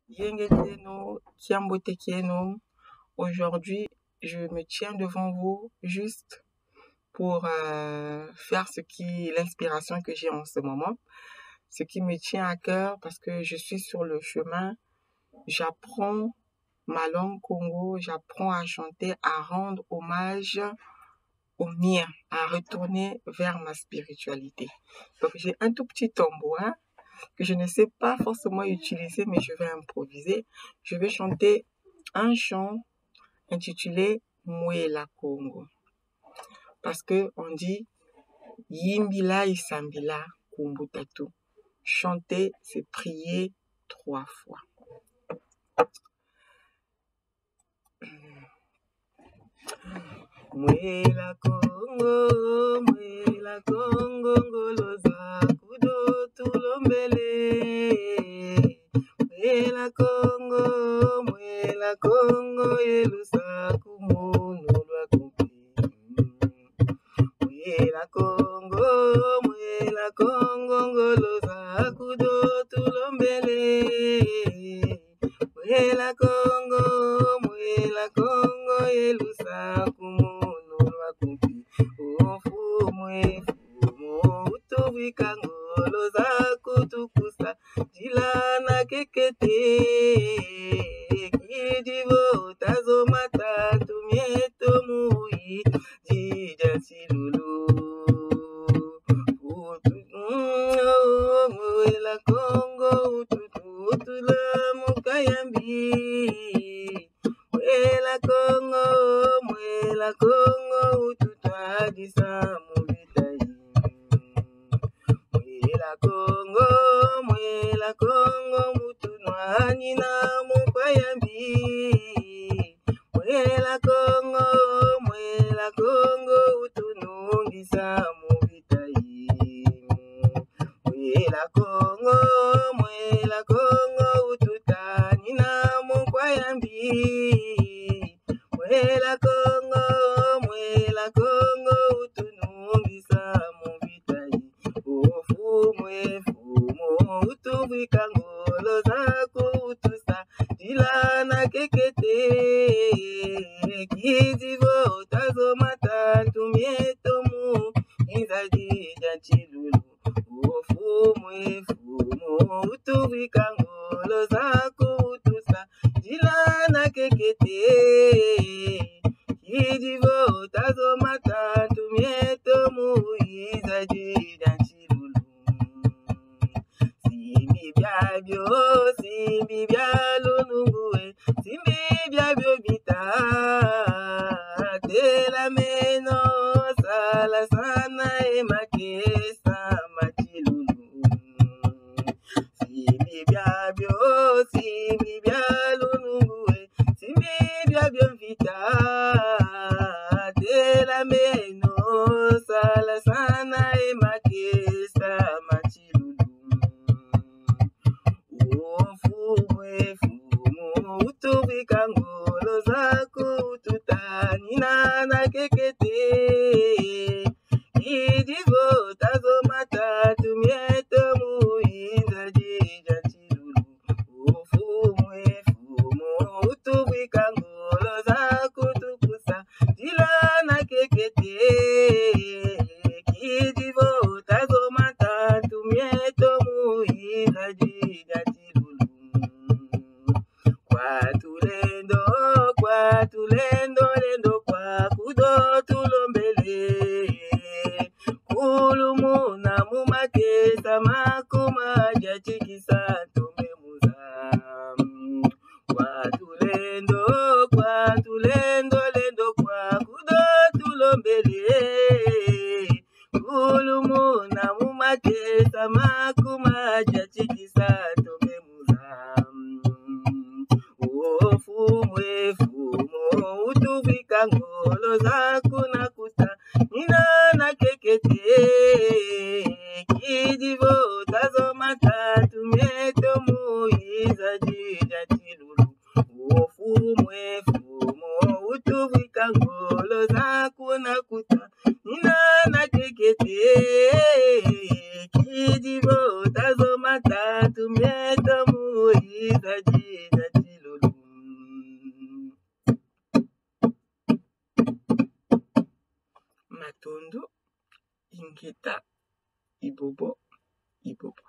Yengeteno, Kiambotekeno. Aujourd'hui, je me tiens devant vous juste pour faire l'inspiration que j'ai en ce moment, ce qui me tient à cœur parce que je suis sur le chemin. J'apprends ma langue Congo, j'apprends à chanter, à rendre hommage au mien, à retourner vers ma spiritualité. Donc j'ai un tout petit tambourin que je ne sais pas forcément utiliser, mais je vais improviser. Je vais chanter un chant intitulé Mwela Congo. Parce que on dit Yimbila Isambila Kumbutatu. Chanter, c'est prier 3 fois. Mwela Congo, ngoloza kudo tulombele. Mwela Congo, yelusa kumunu lwa kumpi. Mwela Congo, ngoloza kudo tulombele. Mwela Congo, yelusa kumunu lwa kumpi. Ofumwe utubikangolo za kutukusa jilana kekete kidivo tazo matatu mieto mui jija silulu Mwela Congo ututula mukayambi Mwela Congo ututwadisa mubitai Mwela Congo mutunwani na mukwayambi Mwela Congo utunungisa mubitai Mwela Congo ututani na mukwayambi Mwela Congo utunungisa mubitai Ofumwe utubikangolo zako utusa jilana kekete kizivo tazo matatu mieto mu izajija chilulu Ofumwe utubikangolo zako utusa jilana kekete kizivo tazo matatu mieto mu izajija chilulu Simbi byalo nungue, simbi byabyo bita, tela meno, sala sana emakesa machilulu. Simbi byalo nungue, simbi byabyo bita, tela meno, sala sana emakesa machilulu. Utubikangolo zako tutani na kekete idivo tazo matatu mieto muiza jija chilulu Ofumwe utubikangolo zako tukusa jilana kekete idivo tazo matatu mieto muiza jija chilulu Lendo kwa kudo tulombele Kulumuna mumakesa makuma jachikisa tomemuza Lendo kwa kudo tulombele Kulumuna mumakesa makuma jachikisa tomemuza Ofumwe utubikangolo zako nakuta nina kekete kidivo tazo matatu mieto muiza jija chilulu Ofumwe utubikangolo zako nakuta nina kekete kidivo tazo matatu mieto muiza izadi lolo. Matondo, ingeta, ibobo, ibobo.